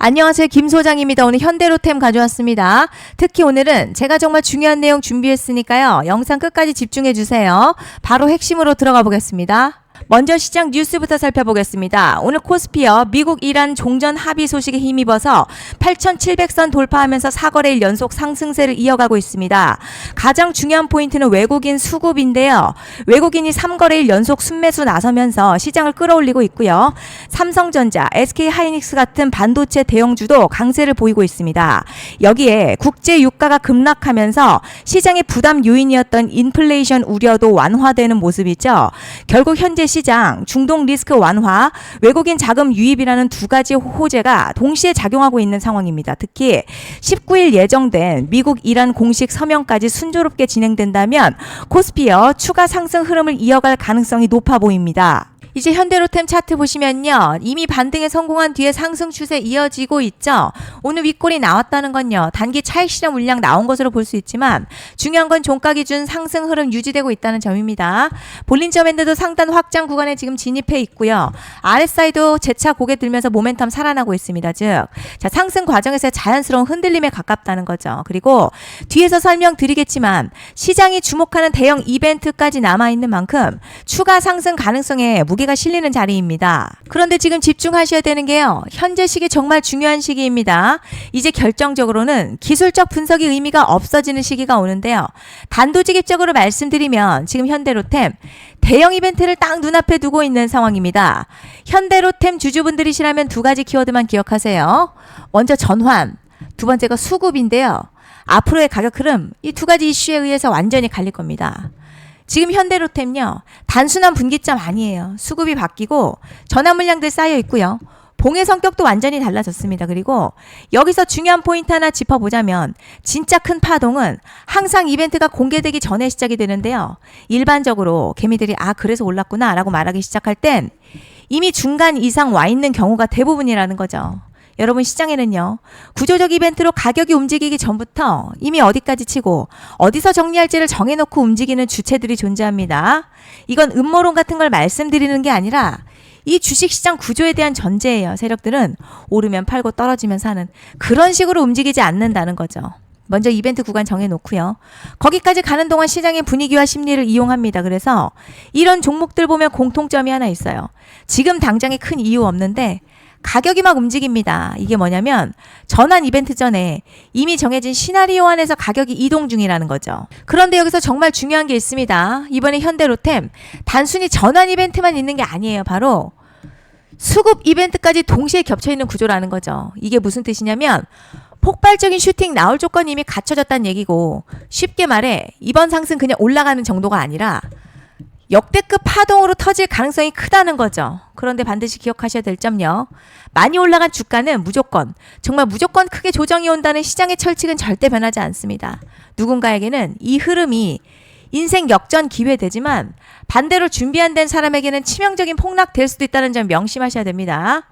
안녕하세요. 김 소장입니다. 오늘 현대로템 가져왔습니다. 특히 오늘은 제가 정말 중요한 내용 준비했으니까요. 영상 끝까지 집중해 주세요. 바로 핵심으로 들어가 보겠습니다. 먼저 시장 뉴스부터 살펴보겠습니다. 오늘 코스피어 미국 이란 종전 합의 소식에 힘입어서 8,700선 돌파하면서 4거래일 연속 상승세를 이어가고 있습니다. 가장 중요한 포인트는 외국인 수급인데요. 외국인이 3거래일 연속 순매수 나서면서 시장을 끌어올리고 있고요. 삼성전자, SK하이닉스 같은 반도체 대형주도 강세를 보이고 있습니다. 여기에 국제 유가가 급락하면서 시장의 부담 요인이었던 인플레이션 우려도 완화되는 모습이죠. 결국 현재 시장 중동 리스크 완화, 외국인 자금 유입이라는 두 가지 호재가 동시에 작용하고 있는 상황입니다. 특히 19일 예정된 미국 이란 공식 서명까지 순조롭게 진행된다면 코스피어 추가 상승 흐름을 이어갈 가능성이 높아 보입니다. 이제 현대로템 차트 보시면요. 이미 반등에 성공한 뒤에 상승 추세 이어지고 있죠. 오늘 윗골이 나왔다는 건요. 단기 차익 실현 물량 나온 것으로 볼 수 있지만 중요한 건 종가 기준 상승 흐름 유지되고 있다는 점입니다. 볼린저 밴드도 상단 확장 구간에 지금 진입해 있고요. RSI도 재차 고개 들면서 모멘텀 살아나고 있습니다. 즉, 자, 상승 과정에서의 자연스러운 흔들림에 가깝다는 거죠. 그리고 뒤에서 설명드리겠지만 시장이 주목하는 대형 이벤트까지 남아있는 만큼 추가 상승 가능성에 무게가 실리는 자리입니다. 그런데 지금 집중하셔야 되는 게요. 현재 시기 정말 중요한 시기입니다. 이제 결정적으로는 기술적 분석의 의미가 없어지는 시기가 오는데요. 단도직입적으로 말씀드리면 지금 현대로템 대형 이벤트를 딱 눈앞에 두고 있는 상황입니다. 현대로템 주주분들이시라면 두 가지 키워드만 기억하세요. 먼저 전환, 두 번째가 수급인데요. 앞으로의 가격 흐름, 이 두 가지 이슈에 의해서 완전히 갈릴 겁니다. 지금 현대로템요. 단순한 분기점 아니에요. 수급이 바뀌고 전환 물량들 쌓여 있고요. 봉의 성격도 완전히 달라졌습니다. 그리고 여기서 중요한 포인트 하나 짚어보자면 진짜 큰 파동은 항상 이벤트가 공개되기 전에 시작이 되는데요. 일반적으로 개미들이 그래서 올랐구나 라고 말하기 시작할 땐 이미 중간 이상 와 있는 경우가 대부분이라는 거죠. 여러분 시장에는요. 구조적 이벤트로 가격이 움직이기 전부터 이미 어디까지 치고 어디서 정리할지를 정해놓고 움직이는 주체들이 존재합니다. 이건 음모론 같은 걸 말씀드리는 게 아니라 이 주식시장 구조에 대한 전제예요. 세력들은 오르면 팔고 떨어지면 사는 그런 식으로 움직이지 않는다는 거죠. 먼저 이벤트 구간 정해놓고요. 거기까지 가는 동안 시장의 분위기와 심리를 이용합니다. 그래서 이런 종목들 보면 공통점이 하나 있어요. 지금 당장에 큰 이유 없는데 가격이 막 움직입니다. 이게 뭐냐면 전환 이벤트 전에 이미 정해진 시나리오 안에서 가격이 이동 중이라는 거죠. 그런데 여기서 정말 중요한 게 있습니다. 이번에 현대로템 단순히 전환 이벤트만 있는 게 아니에요. 바로 수급 이벤트까지 동시에 겹쳐있는 구조라는 거죠. 이게 무슨 뜻이냐면 폭발적인 슈팅 나올 조건이 이미 갖춰졌다는 얘기고 쉽게 말해 이번 상승 그냥 올라가는 정도가 아니라 역대급 파동으로 터질 가능성이 크다는 거죠. 그런데 반드시 기억하셔야 될 점요. 많이 올라간 주가는 정말 무조건 크게 조정이 온다는 시장의 철칙은 절대 변하지 않습니다. 누군가에게는 이 흐름이 인생 역전 기회 되지만 반대로 준비 안 된 사람에게는 치명적인 폭락 될 수도 있다는 점 명심하셔야 됩니다.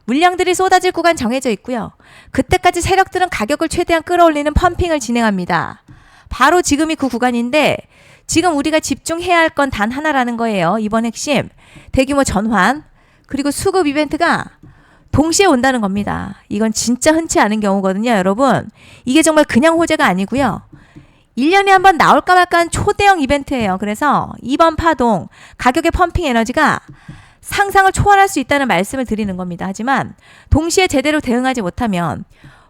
물량들이 쏟아질 구간 정해져 있고요. 그때까지 세력들은 가격을 최대한 끌어올리는 펌핑을 진행합니다. 바로 지금이 그 구간인데 지금 우리가 집중해야 할 건 단 하나라는 거예요. 이번 핵심 대규모 전환 그리고 수급 이벤트가 동시에 온다는 겁니다. 이건 진짜 흔치 않은 경우거든요. 여러분 이게 정말 그냥 호재가 아니고요. 1년에 한 번 나올까 말까한 초대형 이벤트예요. 그래서 이번 파동 가격의 펌핑 에너지가 상상을 초월할 수 있다는 말씀을 드리는 겁니다. 하지만 동시에 제대로 대응하지 못하면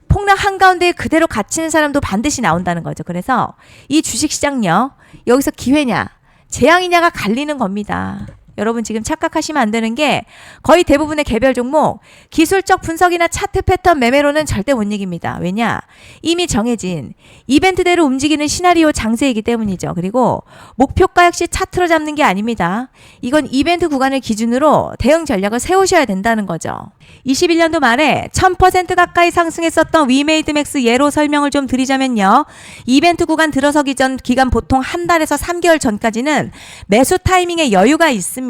폭락 한가운데에 그대로 갇히는 사람도 반드시 나온다는 거죠. 그래서 이 주식시장요. 여기서 기회냐 재앙이냐가 갈리는 겁니다. 여러분 지금 착각하시면 안 되는 게 거의 대부분의 개별 종목 기술적 분석이나 차트 패턴 매매로는 절대 못 이깁니다. 왜냐? 이미 정해진 이벤트대로 움직이는 시나리오 장세이기 때문이죠. 그리고 목표가 역시 차트로 잡는 게 아닙니다. 이건 이벤트 구간을 기준으로 대응 전략을 세우셔야 된다는 거죠. 21년도 말에 1000% 가까이 상승했었던 위메이드맥스 예로 설명을 좀 드리자면요. 이벤트 구간 들어서기 전 기간 보통 한 달에서 3개월 전까지는 매수 타이밍에 여유가 있습니다.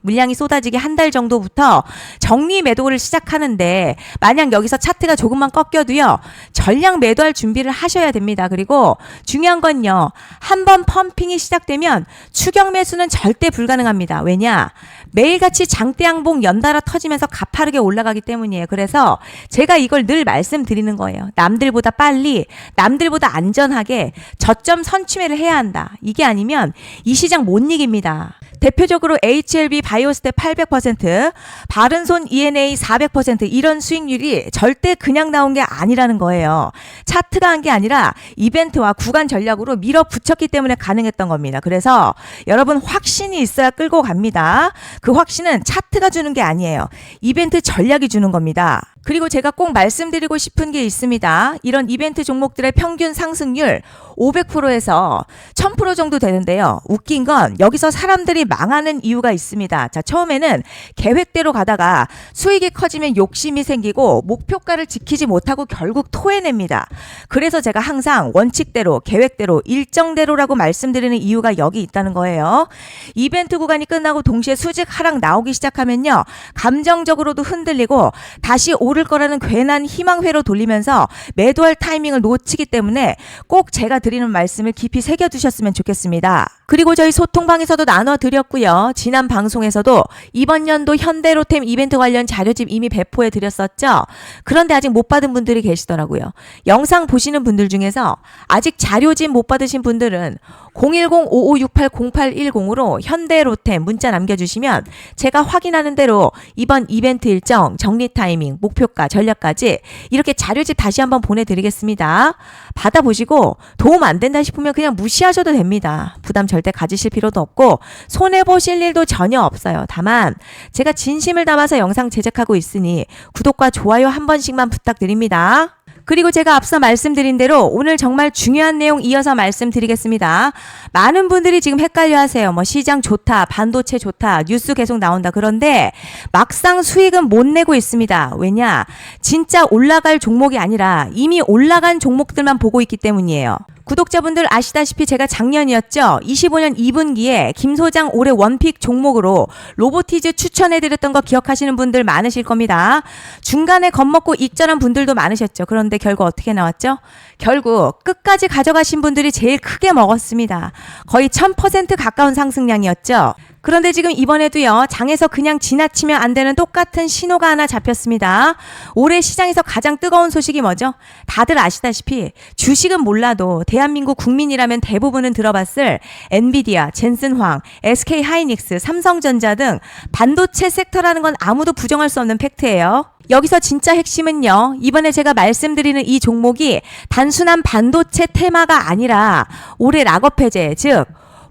물량이 쏟아지기 한 달 정도부터 정리 매도를 시작하는데 만약 여기서 차트가 조금만 꺾여도요. 전량 매도할 준비를 하셔야 됩니다. 그리고 중요한 건요. 한번 펌핑이 시작되면 추격 매수는 절대 불가능합니다. 왜냐? 매일같이 장대 양봉 연달아 터지면서 가파르게 올라 올라가기 때문이에요. 그래서 제가 이걸 늘 말씀드리는 거예요. 남들보다 빨리, 남들보다 안전하게 저점 선취매를 해야 한다. 이게 아니면 이 시장 못 이깁니다. 대표적으로 HLB 바이오스텝 800%, 바른손 ENA 400% 이런 수익률이 절대 그냥 나온 게 아니라는 거예요. 차트가 한 게 아니라 이벤트와 구간 전략으로 밀어붙였기 때문에 가능했던 겁니다. 그래서 여러분 확신이 있어야 끌고 갑니다. 그 확신은 차트가 주는 게 아니에요. 이벤트 전략이 주는 겁니다. 그리고 제가 꼭 말씀드리고 싶은 게 있습니다. 이런 이벤트 종목들의 평균 상승률 500%에서 1000% 정도 되는데요. 웃긴 건 여기서 사람들이 망하는 이유가 있습니다. 자, 처음에는 계획대로 가다가 수익이 커지면 욕심이 생기고 목표가를 지키지 못하고 결국 토해냅니다. 그래서 제가 항상 원칙대로, 계획대로, 일정대로라고 말씀드리는 이유가 여기 있다는 거예요. 이벤트 구간이 끝나고 동시에 수직 하락 나오기 시작하면요. 감정적으로도 흔들리고 다시 오를 거라는 괜한 희망회로 돌리면서 매도할 타이밍을 놓치기 때문에 꼭 제가 드리는 말씀을 깊이 새겨두셨으면 좋겠습니다. 그리고 저희 소통방에서도 나눠드렸고요. 지난 방송에서도 이번 연도 현대로템 이벤트 관련 자료집 이미 배포해 드렸었죠. 그런데 아직 못 받은 분들이 계시더라고요. 영상 보시는 분들 중에서 아직 자료집 못 받으신 분들은 010-5568-0810으로 현대로템 문자 남겨주시면 제가 확인하는 대로 이번 이벤트 일정, 정리 타이밍, 목표가, 전략까지 이렇게 자료집 다시 한번 보내드리겠습니다. 받아보시고 도움 안 된다 싶으면 그냥 무시하셔도 됩니다. 부담 절대 가지실 필요도 없고 손해보실 일도 전혀 없어요. 다만 제가 진심을 담아서 영상 제작하고 있으니 구독과 좋아요 한 번씩만 부탁드립니다. 그리고 제가 앞서 말씀드린 대로 오늘 정말 중요한 내용 이어서 말씀드리겠습니다. 많은 분들이 지금 헷갈려 하세요. 뭐 시장 좋다, 반도체 좋다, 뉴스 계속 나온다. 그런데 막상 수익은 못 내고 있습니다. 왜냐? 진짜 올라갈 종목이 아니라 이미 올라간 종목들만 보고 있기 때문이에요. 구독자분들 아시다시피 제가 작년이었죠. 25년 2분기에 김 소장 올해 원픽 종목으로 로보티즈 추천해드렸던 거 기억하시는 분들 많으실 겁니다. 중간에 겁먹고 익절한 분들도 많으셨죠. 그런데 결국 어떻게 나왔죠? 결국 끝까지 가져가신 분들이 제일 크게 먹었습니다. 거의 1000% 가까운 상승량이었죠. 그런데 지금 이번에도요, 장에서 그냥 지나치면 안 되는 똑같은 신호가 하나 잡혔습니다. 올해 시장에서 가장 뜨거운 소식이 뭐죠? 다들 아시다시피 주식은 몰라도 대한민국 국민이라면 대부분은 들어봤을 엔비디아, 젠슨황, SK 하이닉스, 삼성전자 등 반도체 섹터라는 건 아무도 부정할 수 없는 팩트예요. 여기서 진짜 핵심은요, 이번에 제가 말씀드리는 이 종목이 단순한 반도체 테마가 아니라 올해 락업 해제, 즉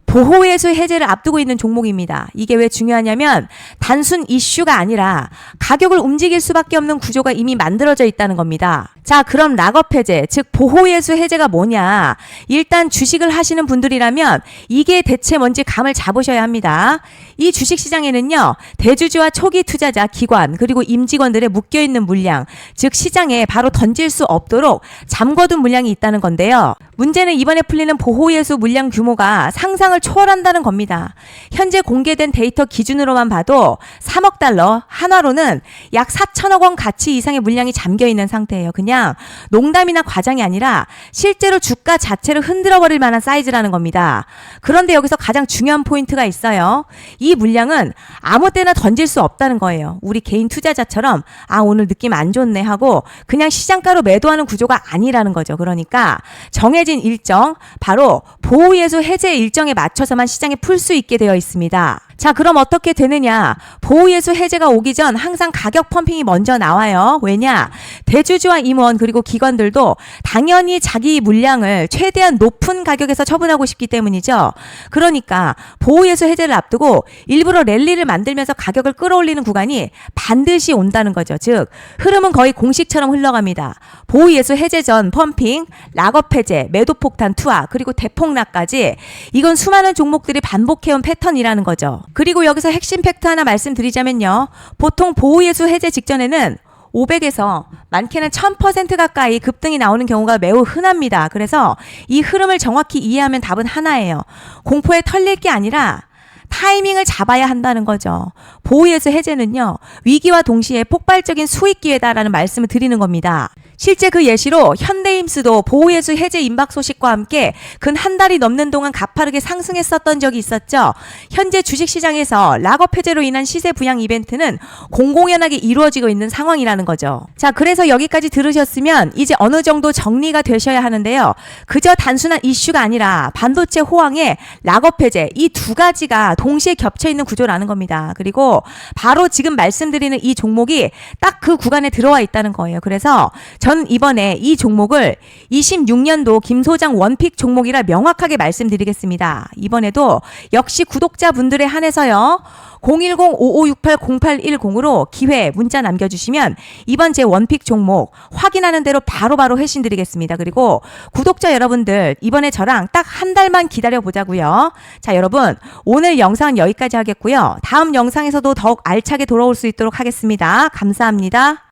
보호예수 해제를 앞두고 있는 종목입니다. 이게 왜 중요하냐면 단순 이슈가 아니라 가격을 움직일 수밖에 없는 구조가 이미 만들어져 있다는 겁니다. 자, 그럼 락업 해제, 즉 보호예수 해제가 뭐냐? 일단 주식을 하시는 분들이라면 이게 대체 뭔지 감을 잡으셔야 합니다. 이 주식시장에는요, 대주주와 초기 투자자, 기관, 그리고 임직원들의 묶여있는 물량, 즉 시장에 바로 던질 수 없도록 잠궈둔 물량이 있다는 건데요. 문제는 이번에 풀리는 보호예수 물량 규모가 상상을 초월한다는 겁니다. 현재 공개된 데이터 기준으로만 봐도 3억 달러, 한화로는 약 4천억 원 가치 이상의 물량이 잠겨있는 상태예요. 그냥 농담이나 과장이 아니라 실제로 주가 자체를 흔들어버릴 만한 사이즈라는 겁니다. 그런데 여기서 가장 중요한 포인트가 있어요. 이 물량은 아무 때나 던질 수 없다는 거예요. 우리 개인 투자자처럼 오늘 느낌 안 좋네 하고 그냥 시장가로 매도하는 구조가 아니라는 거죠. 그러니까 정해진 일정, 바로 보호예수 해제 일정에 맞춰서만 시장에 풀 수 있게 되어 있습니다. 자, 그럼 어떻게 되느냐? 보호예수 해제가 오기 전 항상 가격 펌핑이 먼저 나와요. 왜냐? 대주주와 임원 그리고 기관들도 당연히 자기 물량을 최대한 높은 가격에서 처분하고 싶기 때문이죠. 그러니까 보호예수 해제를 앞두고 일부러 랠리를 만들면서 가격을 끌어올리는 구간이 반드시 온다는 거죠. 즉 흐름은 거의 공식처럼 흘러갑니다. 보호예수 해제 전 펌핑, 락업 해제, 매도 폭탄 투하, 그리고 대폭락까지 이건 수많은 종목들이 반복해온 패턴이라는 거죠. 그리고 여기서 핵심 팩트 하나 말씀드리자면요. 보통 보호예수 해제 직전에는 500에서 많게는 1000% 가까이 급등이 나오는 경우가 매우 흔합니다. 그래서 이 흐름을 정확히 이해하면 답은 하나예요. 공포에 털릴 게 아니라 타이밍을 잡아야 한다는 거죠. 보호예수 해제는요, 위기와 동시에 폭발적인 수익 기회다라는 말씀을 드리는 겁니다. 실제 그 예시로 현대임스도 보호예수 해제 임박 소식과 함께 근 한 달이 넘는 동안 가파르게 상승했었던 적이 있었죠. 현재 주식시장에서 락업 해제로 인한 시세 부양 이벤트는 공공연하게 이루어지고 있는 상황이라는 거죠. 자, 그래서 여기까지 들으셨으면 이제 어느 정도 정리가 되셔야 하는데요. 그저 단순한 이슈가 아니라 반도체 호황에 락업 해제 이 두 가지가 동시에 겹쳐 있는 구조라는 겁니다. 그리고 바로 지금 말씀드리는 이 종목이 딱 그 구간에 들어와 있다는 거예요. 그래서 전 이번에 이 종목을 26년도 김 소장 원픽 종목이라 명확하게 말씀드리겠습니다. 이번에도 역시 구독자분들에 한해서요. 010-5568-0810으로 기회 문자 남겨주시면 이번 제 원픽 종목 확인하는 대로 바로바로 회신 드리겠습니다. 그리고 구독자 여러분들 이번에 저랑 딱 한 달만 기다려보자고요. 자, 여러분 오늘 영상은 여기까지 하겠고요. 다음 영상에서도 더욱 알차게 돌아올 수 있도록 하겠습니다. 감사합니다.